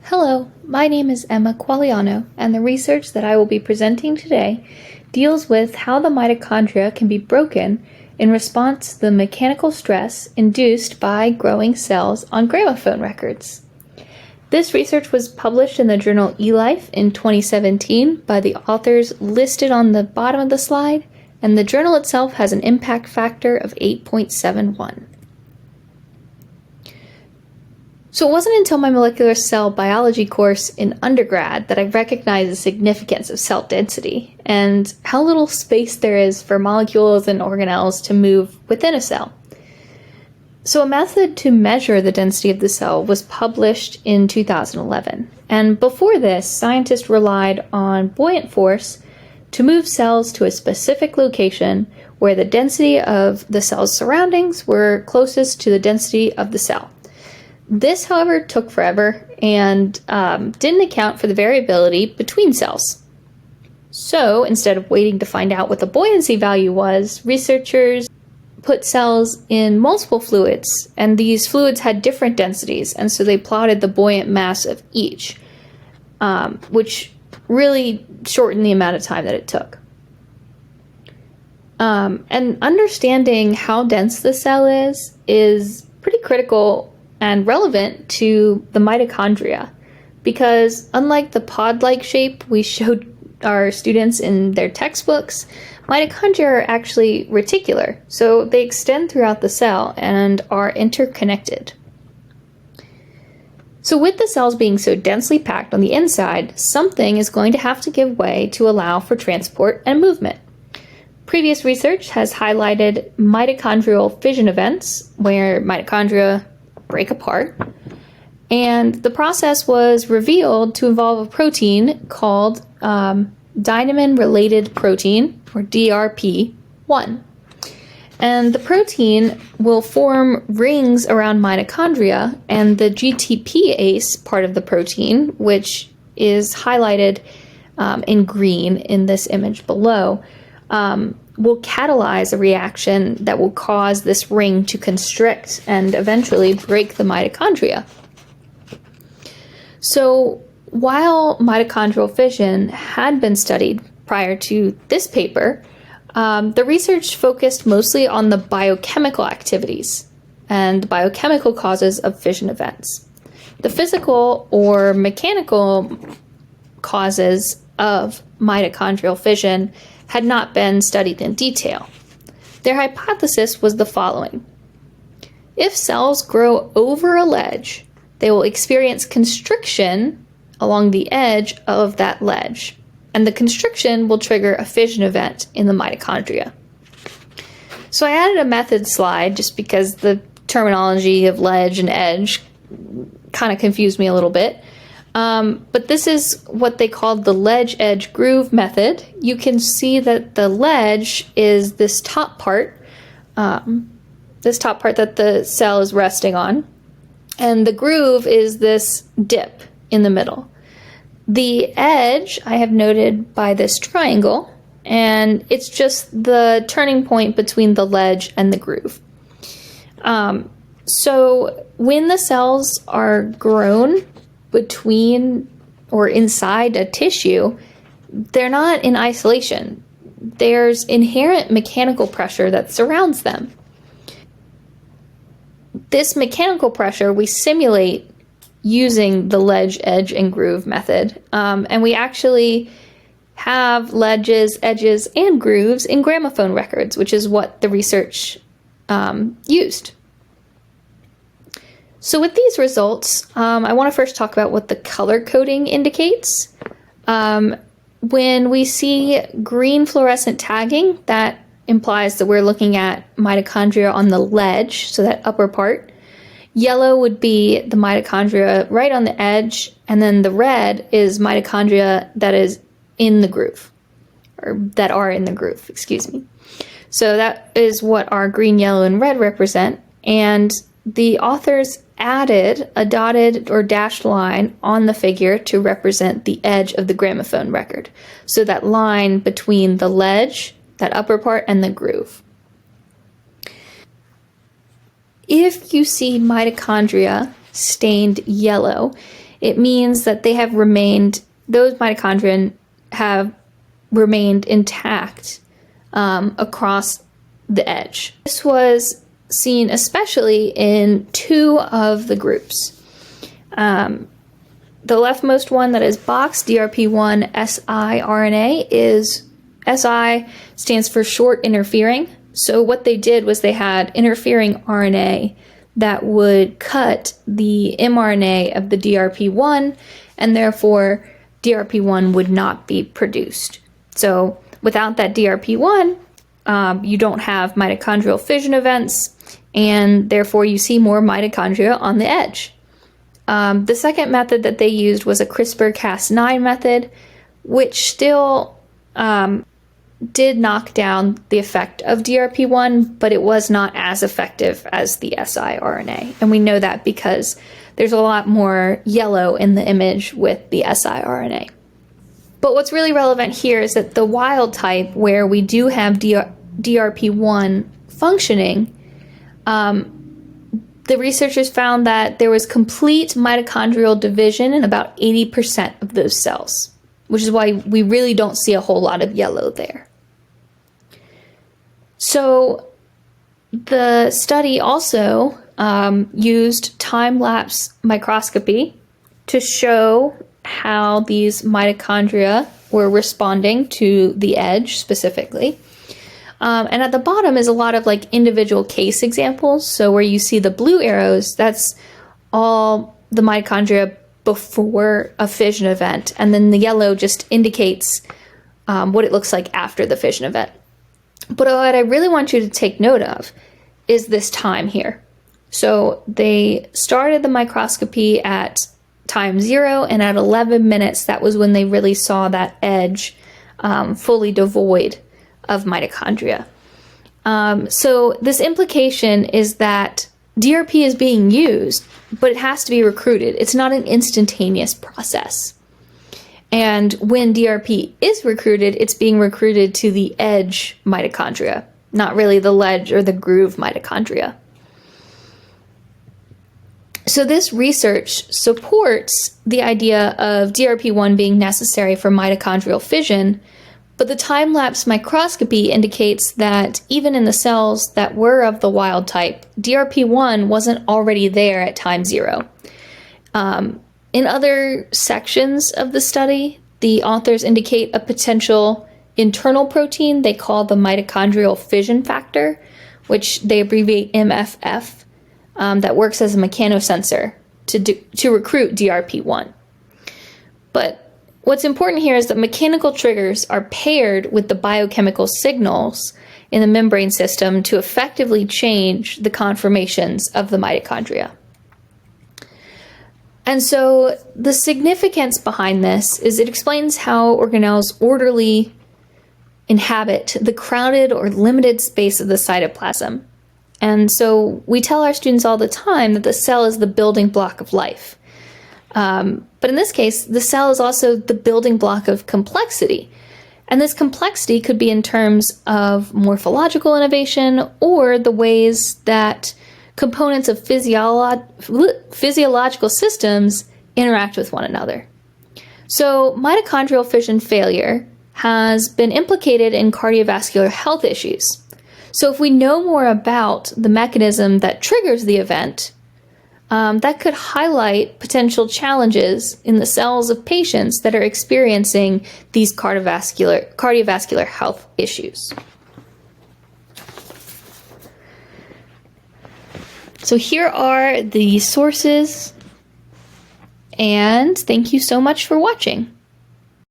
Hello, my name is Emma Quagliano, and the research that I will be presenting today deals with how the mitochondria can be broken in response to the mechanical stress induced by growing cells on gramophone records. This research was published in the journal eLife in 2017 by the authors listed on the bottom of the slide, and the journal itself has an impact factor of 8.71. So it wasn't until my molecular cell biology course in undergrad that I recognized the significance of cell density and how little space there is for molecules and organelles to move within a cell. So a method to measure the density of the cell was published in 2011. And before this, scientists relied on buoyant force to move cells to a specific location where the density of the cell's surroundings were closest to the density of the cell. This, however, took forever and didn't account for the variability between cells. So, instead of waiting to find out what the buoyancy value was, researchers put cells in multiple fluids, and these fluids had different densities, and so they plotted the buoyant mass of each, which really shortened the amount of time that it took. And understanding how dense the cell is pretty critical and relevant to the mitochondria, because unlike the pod-like shape we showed our students in their textbooks, mitochondria are actually reticular, so they extend throughout the cell and are interconnected. So with the cells being so densely packed on the inside, something is going to have to give way to allow for transport and movement. Previous research has highlighted mitochondrial fission events, where mitochondria break apart, and the process was revealed to involve a protein called dynamin-related protein, or DRP1. And the protein will form rings around mitochondria, and the GTPase part of the protein, which is highlighted in green in this image below, will catalyze a reaction that will cause this ring to constrict and eventually break the mitochondria. So while mitochondrial fission had been studied prior to this paper, the research focused mostly on the biochemical activities and the biochemical causes of fission events. The physical or mechanical causes of mitochondrial fission had not been studied in detail. Their hypothesis was the following: if cells grow over a ledge, they will experience constriction along the edge of that ledge, and the constriction will trigger a fission event in the mitochondria. So I added a method slide just because the terminology of ledge and edge kind of confused me a little bit. But this is what they called the ledge-edge-groove method. You can see that the ledge is this top part that the cell is resting on, and the groove is this dip in the middle. The edge I have noted by this triangle, and it's just the turning point between the ledge and the groove. So when the cells are grown between or inside a tissue, they're not in isolation. There's inherent mechanical pressure that surrounds them. This mechanical pressure we simulate using the ledge, edge, and groove method, and we actually have ledges, edges, and grooves in gramophone records, which is what the research used. So with these results, I want to first talk about what the color coding indicates. When we see green fluorescent tagging, that implies that we're looking at mitochondria on the ledge, so that upper part. Yellow would be the mitochondria right on the edge, and then the red is mitochondria that is in the groove, or that are in the groove, excuse me. So that is what our green, yellow, and red represent, and the authors added a dotted or dashed line on the figure to represent the edge of the gramophone record. So that line between the ledge, that upper part, and the groove. If you see mitochondria stained yellow, it means that those mitochondria have remained intact across the edge. This was seen especially in two of the groups. The leftmost one that is boxed, DRP1 siRNA, SI stands for short interfering. So what they did was they had interfering RNA that would cut the mRNA of the DRP1, and therefore DRP1 would not be produced. So without that DRP1, you don't have mitochondrial fission events, and therefore you see more mitochondria on the edge. The second method that they used was a CRISPR-Cas9 method, which still did knock down the effect of DRP1, but it was not as effective as the siRNA. And we know that because there's a lot more yellow in the image with the siRNA. But what's really relevant here is that the wild type, where we do have DRP1 functioning, the researchers found that there was complete mitochondrial division in about 80% of those cells, which is why we really don't see a whole lot of yellow there. So the study also used time-lapse microscopy to show how these mitochondria were responding to the edge specifically. And at the bottom is a lot of like individual case examples. So where you see the blue arrows, that's all the mitochondria before a fission event. And then the yellow just indicates what it looks like after the fission event. But what I really want you to take note of is this time here. So they started the microscopy at time 0, and at 11 minutes, that was when they really saw that edge fully devoid of mitochondria. So this implication is that DRP is being used, but it has to be recruited. It's not an instantaneous process. And when DRP is recruited, it's being recruited to the edge mitochondria, not really the ledge or the groove mitochondria. So this research supports the idea of DRP1 being necessary for mitochondrial fission, but the time-lapse microscopy indicates that even in the cells that were of the wild type, DRP1 wasn't already there at time 0. In other sections of the study, the authors indicate a potential internal protein they call the mitochondrial fission factor, which they abbreviate MFF, that works as a mechanosensor to recruit DRP1. But what's important here is that mechanical triggers are paired with the biochemical signals in the membrane system to effectively change the conformations of the mitochondria. And so the significance behind this is it explains how organelles orderly inhabit the crowded or limited space of the cytoplasm. And so we tell our students all the time that the cell is the building block of life. But in this case, the cell is also the building block of complexity. And this complexity could be in terms of morphological innovation or the ways that components of physiological systems interact with one another. So mitochondrial fission failure has been implicated in cardiovascular health issues. So if we know more about the mechanism that triggers the event, that could highlight potential challenges in the cells of patients that are experiencing these cardiovascular health issues. So here are the sources, and thank you so much for watching.